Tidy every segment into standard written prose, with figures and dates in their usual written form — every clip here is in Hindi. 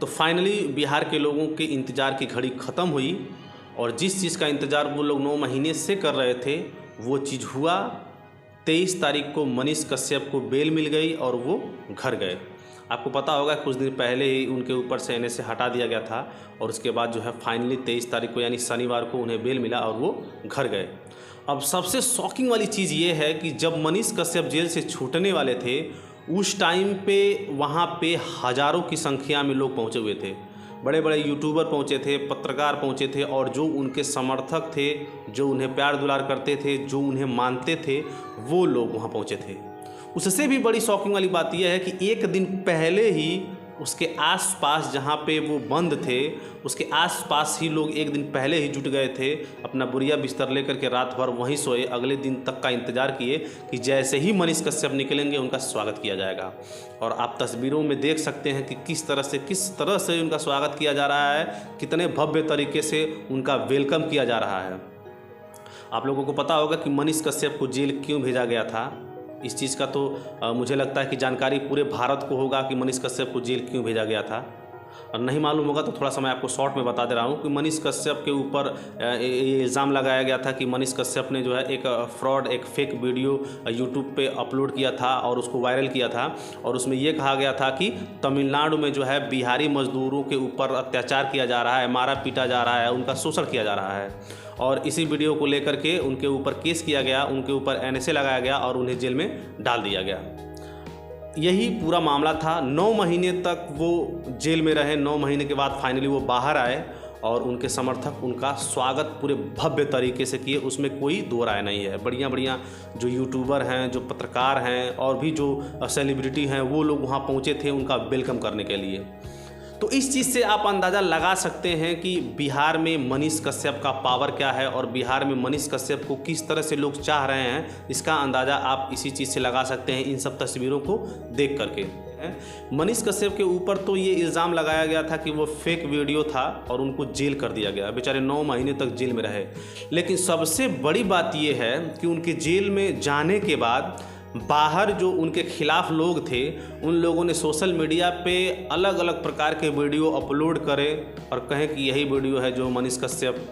तो फाइनली बिहार के लोगों के इंतज़ार की घड़ी ख़त्म हुई और जिस चीज़ का इंतज़ार वो लोग 9 महीने से कर रहे थे वो चीज़ हुआ। 23 तारीख को मनीष कश्यप को बेल मिल गई और वो घर गए। आपको पता होगा कुछ दिन पहले ही उनके ऊपर से NSA हटा दिया गया था और उसके बाद जो है फाइनली 23 तारीख को यानी शनिवार को उन्हें बेल मिला और वो घर गए। अब सबसे शॉकिंग वाली चीज़ ये है कि जब मनीष कश्यप जेल से छूटने वाले थे उस टाइम पे वहाँ पे हज़ारों की संख्या में लोग पहुँचे हुए थे। बड़े बड़े यूट्यूबर पहुँचे थे, पत्रकार पहुँचे थे और जो उनके समर्थक थे, जो उन्हें प्यार दुलार करते थे, जो उन्हें मानते थे, वो लोग वहाँ पहुँचे थे। उससे भी बड़ी शॉकिंग वाली बात यह है कि एक दिन पहले ही उसके आसपास जहाँ पे वो बंद थे उसके आसपास ही लोग एक दिन पहले ही जुट गए थे, अपना बुरिया बिस्तर लेकर के रात भर वहीं सोए। अगले दिन तक का इंतज़ार किए कि जैसे ही मनीष कश्यप निकलेंगे उनका स्वागत किया जाएगा। और आप तस्वीरों में देख सकते हैं कि किस तरह से उनका स्वागत किया जा रहा है, कितने भव्य तरीके से उनका वेलकम किया जा रहा है। आप लोगों को पता होगा कि मनीष कश्यप को जेल क्यों भेजा गया था। इस चीज़ का तो मुझे लगता है कि जानकारी पूरे भारत को होगा कि मनीष कश्यप को जेल क्यों भेजा गया था। और नहीं मालूम होगा तो थोड़ा सा मैं आपको शॉर्ट में बता दे रहा हूँ कि मनीष कश्यप के ऊपर ये इल्ज़ाम लगाया गया था कि मनीष कश्यप ने जो है एक फ्रॉड, एक फेक वीडियो यूट्यूब पे अपलोड किया था और उसको वायरल किया था और उसमें ये कहा गया था कि तमिलनाडु में जो है बिहारी मजदूरों के ऊपर अत्याचार किया जा रहा है, मारा पीटा जा रहा है, उनका शोषण किया जा रहा है। और इसी वीडियो को लेकर के उनके ऊपर केस किया गया, उनके ऊपर NSA लगाया गया और उन्हें जेल में डाल दिया गया। यही पूरा मामला था। 9 महीने तक वो जेल में रहे। 9 महीने के बाद फाइनली वो बाहर आए और उनके समर्थक उनका स्वागत पूरे भव्य तरीके से किए, उसमें कोई दो राय नहीं है। बढ़िया जो यूट्यूबर हैं, जो पत्रकार हैं और भी जो सेलिब्रिटी हैं वो लोग वहाँ पहुँचे थे उनका वेलकम करने के लिए। तो इस चीज़ से आप अंदाज़ा लगा सकते हैं कि बिहार में मनीष कश्यप का पावर क्या है और बिहार में मनीष कश्यप को किस तरह से लोग चाह रहे हैं। इसका अंदाज़ा आप इसी चीज़ से लगा सकते हैं इन सब तस्वीरों को देख करके। मनीष कश्यप के ऊपर तो ये इल्ज़ाम लगाया गया था कि वो फेक वीडियो था और उनको जेल कर दिया गया। बेचारे 9 महीने तक जेल में रहे। लेकिन सबसे बड़ी बात ये है कि उनके जेल में जाने के बाद बाहर जो उनके खिलाफ लोग थे उन लोगों ने सोशल मीडिया पे अलग अलग प्रकार के वीडियो अपलोड करे और कहें कि यही वीडियो है जो मनीष कश्यप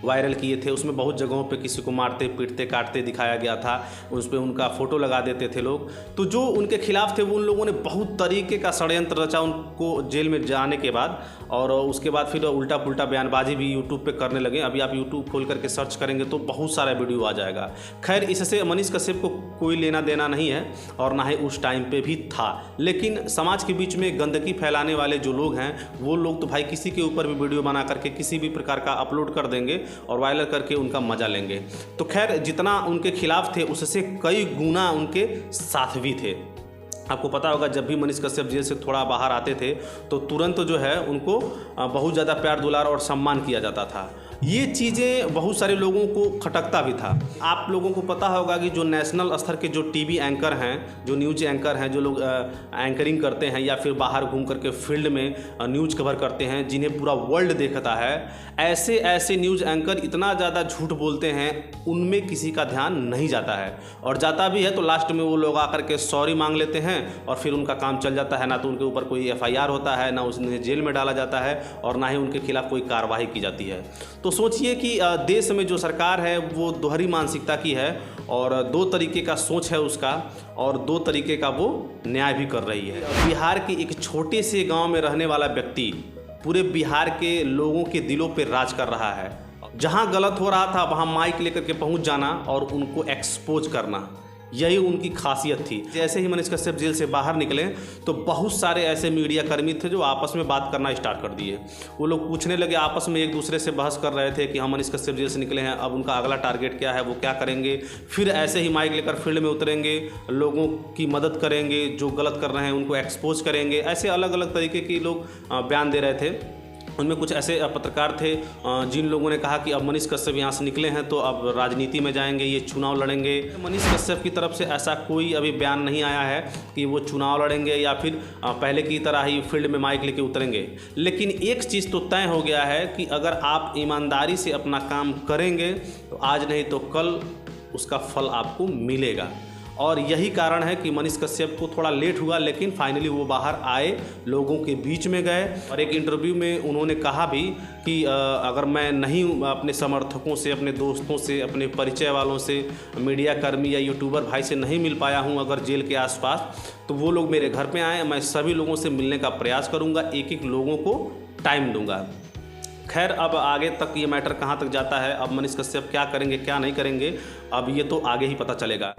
वायरल किए थे। उसमें बहुत जगहों पे किसी को मारते पीटते काटते दिखाया गया था, उस पर उनका फ़ोटो लगा देते थे लोग। तो जो उनके खिलाफ थे वो उन लोगों ने बहुत तरीके का षड्यंत्र रचा उनको जेल में जाने के बाद और उसके बाद फिर उल्टा पुल्टा बयानबाजी भी यूट्यूब पे करने लगे। अभी आप यूट्यूब खोल करके सर्च करेंगे तो बहुत सारा वीडियो आ जाएगा। खैर, इससे मनीष कश्यप को कोई लेना देना नहीं है और ना ही उस टाइम पे भी था। लेकिन समाज के बीच में गंदगी फैलाने वाले जो लोग हैं वो लोग तो भाई किसी के ऊपर भी वीडियो बना करके किसी भी प्रकार का अपलोड कर देंगे और वायरल करके उनका मजा लेंगे। तो खैर, जितना उनके खिलाफ थे उससे कई गुना उनके साथ भी थे। आपको पता होगा जब भी मनीष कश्यप जेल से थोड़ा बाहर आते थे तो तुरंत जो है उनको बहुत ज़्यादा प्यार दुलार और सम्मान किया जाता था। ये चीज़ें बहुत सारे लोगों को खटकता भी था। आप लोगों को पता होगा कि जो नेशनल स्तर के जो टीवी एंकर हैं, जो न्यूज एंकर हैं, जो लोग एंकरिंग करते हैं या फिर बाहर घूम करके फील्ड में न्यूज़ कवर करते हैं, जिन्हें पूरा वर्ल्ड देखता है, ऐसे न्यूज़ एंकर इतना ज़्यादा झूठ बोलते हैं उनमें किसी का ध्यान नहीं जाता है और जाता भी है तो लास्ट में वो लोग आकर के सॉरी मांग लेते हैं और फिर उनका काम चल जाता है। ना तो उनके ऊपर कोई FIR होता है, ना उन्हें जेल में डाला जाता है और ना ही उनके खिलाफ कोई कार्रवाई की जाती है। तो सोचिए कि देश में जो सरकार है वो दोहरी मानसिकता की है और 2 तरीके का सोच है उसका और 2 तरीके का वो न्याय भी कर रही है। बिहार के एक छोटे से गांव में रहने वाला व्यक्ति पूरे बिहार के लोगों के दिलों पर राज कर रहा है। जहां गलत हो रहा था वहां माइक लेकर के पहुंच जाना और उनको एक्सपोज करना, यही उनकी खासियत थी। जैसे ही मनीष कश्यप जेल से बाहर निकले तो बहुत सारे ऐसे मीडिया कर्मी थे जो आपस में बात करना स्टार्ट कर दिए। वो लोग पूछने लगे, आपस में एक दूसरे से बहस कर रहे थे कि हम मनीष कश्यप जेल से निकले हैं, अब उनका अगला टारगेट क्या है, वो क्या करेंगे। फिर ऐसे ही माइक लेकर फील्ड में उतरेंगे, लोगों की मदद करेंगे, जो गलत कर रहे हैं उनको एक्सपोज करेंगे। ऐसे अलग अलग तरीके के लोग बयान दे रहे थे। उनमें कुछ ऐसे पत्रकार थे जिन लोगों ने कहा कि अब मनीष कश्यप यहाँ से निकले हैं तो अब राजनीति में जाएंगे, ये चुनाव लड़ेंगे। मनीष कश्यप की तरफ से ऐसा कोई अभी बयान नहीं आया है कि वो चुनाव लड़ेंगे या फिर पहले की तरह ही फील्ड में माइक लेके उतरेंगे। लेकिन एक चीज़ तो तय हो गया है कि अगर आप ईमानदारी से अपना काम करेंगे तो आज नहीं तो कल उसका फल आपको मिलेगा। और यही कारण है कि मनीष कश्यप को थोड़ा लेट हुआ, लेकिन फाइनली वो बाहर आए, लोगों के बीच में गए। और एक इंटरव्यू में उन्होंने कहा भी कि अगर मैं नहीं अपने समर्थकों से, अपने दोस्तों से, अपने परिचय वालों से, मीडिया कर्मी या यूट्यूबर भाई से नहीं मिल पाया हूँ अगर जेल के आसपास, तो वो लोग मेरे घर पे आए, मैं सभी लोगों से मिलने का प्रयास करूँगा, एक एक लोगों को टाइम दूंगा। खैर, अब आगे तक ये मैटर कहाँ तक जाता है, अब मनीष कश्यप क्या करेंगे क्या नहीं करेंगे, अब ये तो आगे ही पता चलेगा।